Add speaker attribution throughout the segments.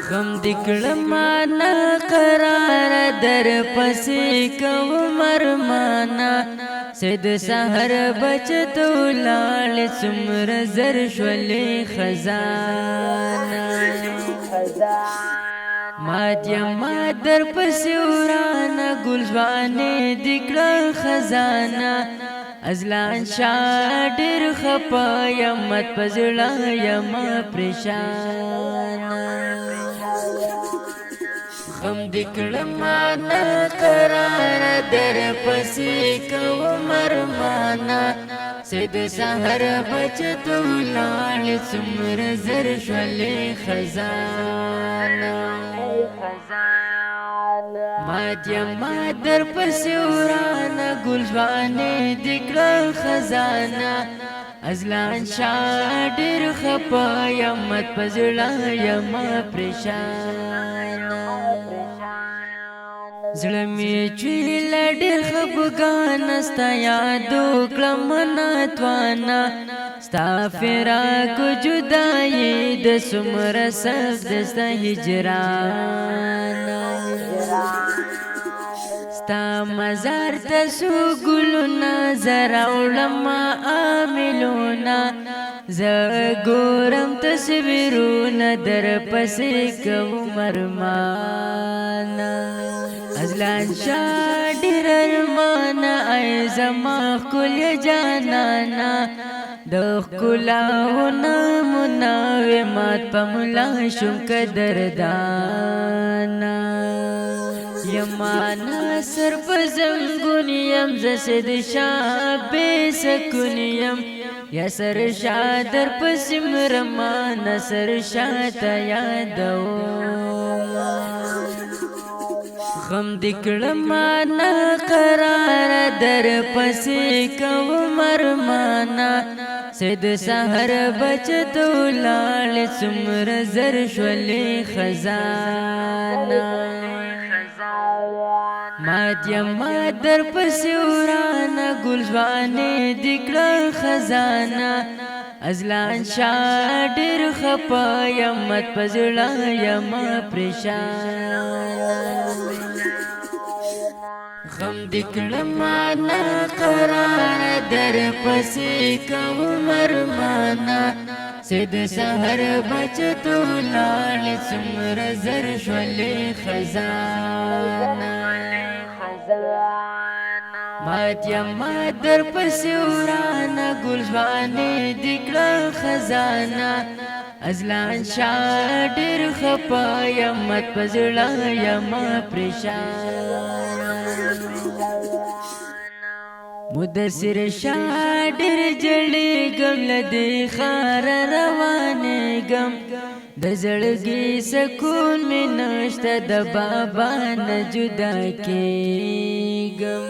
Speaker 1: غم دکړم نه قرار در پسې کوم ارمانا سید سحر بچتو لاړ څومره زر شولې خزانه ما در پسې ورانه ګلځوانې دکړه خزانه ازلان شاه ډېر خپه یمت په زړه یم پریشانه غم دې کړم نه قرار در پسې کوم ارمانا سید سحر بچتو لاړ څومره زر شولې خزانه ما در پسې ورانه ګلځوانې دکړه خزانه ازلان شاه ډېر خپه یمت په زړه یم پریشانه زړه مې چوي له ډېر خفګانه ستا یادو کړم ناتوانه ستا فراق جدایي د څومره سخت د ستا هجرانه ستا مزار ته سو ګلونه زه راوړم عاملونه زه ګورم تصویرونه در پسې کوم ارمانه ازلان شاه ډېر ارمانه ای زما ښکلې جانانه د ښکلاونه مناومات په ملا شوم قدردانه یمانا سر په زنګون یم زه سید شاه بې سکون یم یا سر شاه در پسې مرما نصر شاه ته یادومه غم دې کړم نه قرار در پسې کوم ارمانا سید سحر بچتو لاړ څومره زر شولې خزانه ما در پسې ورانه ګلځوانې دکړه خزانه ازلان شاه ډېر خپه یمت په زړه یم پریشانه غم دې کړم نه قرار در پسې کوم ارمانا سید سحر بچتو لاړ څومره زر شولې خزانه ما در پسې ورانه ګلځوانې دکړه خزانه ازلان شاه ډېر خپه یمت په زړه یم پریشانه مدثر شاه ډېر جړېږم له دې ښاره روانېږم د زړګي سکون مې نشته د بابا نه جدا کېږم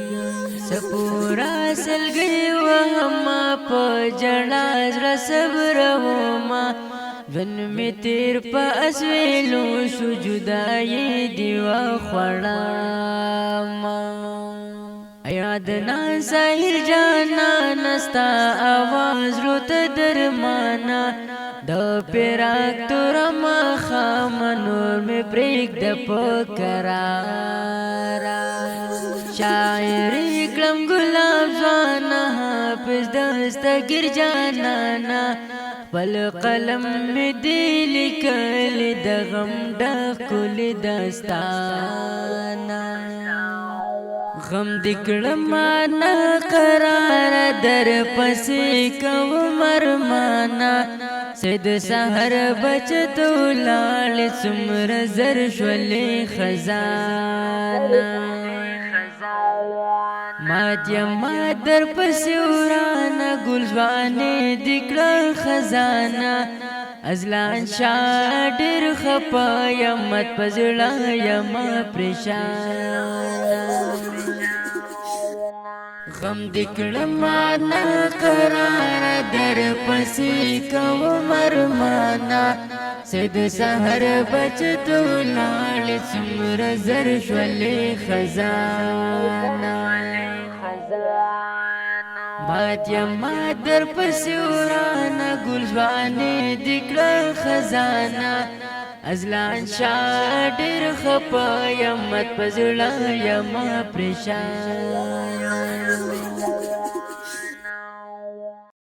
Speaker 1: سپورا سلګۍ وهمه په ژړا زړه صبرومه ژوند مې تېر په اسویلو شو جدایي دې وخوړمه یاد نان ساحل جانانه ستا اواز رو ته درمانه د پیراک توره ماښامه نور مې پرېږده په کراره شاعري کړم ګلاب ځوانه حافظ دستګیر جانانه خپل قلم مې دې لیکلي د غم ډک ښکلي داستانه غم دې کړم نه قرار در پسې کوم ارمانا سید سحر بچتو لاړ څومره زر شولې خزانه ما در پسې ورانه ګلځوانې دکړه خزانه ازلان شاه ډېر خپه یمت په زړه یم پریشانه غم دې کړم نه قرار در پسې کوم ارمانا سید سحر بچتو لاړ څومره زر شولې خزانه مات یما در پسې ورانه ګل ځوانې دې کړه خزانه ازلان شاه ډېر خپه یم مات په زړه یم پریشان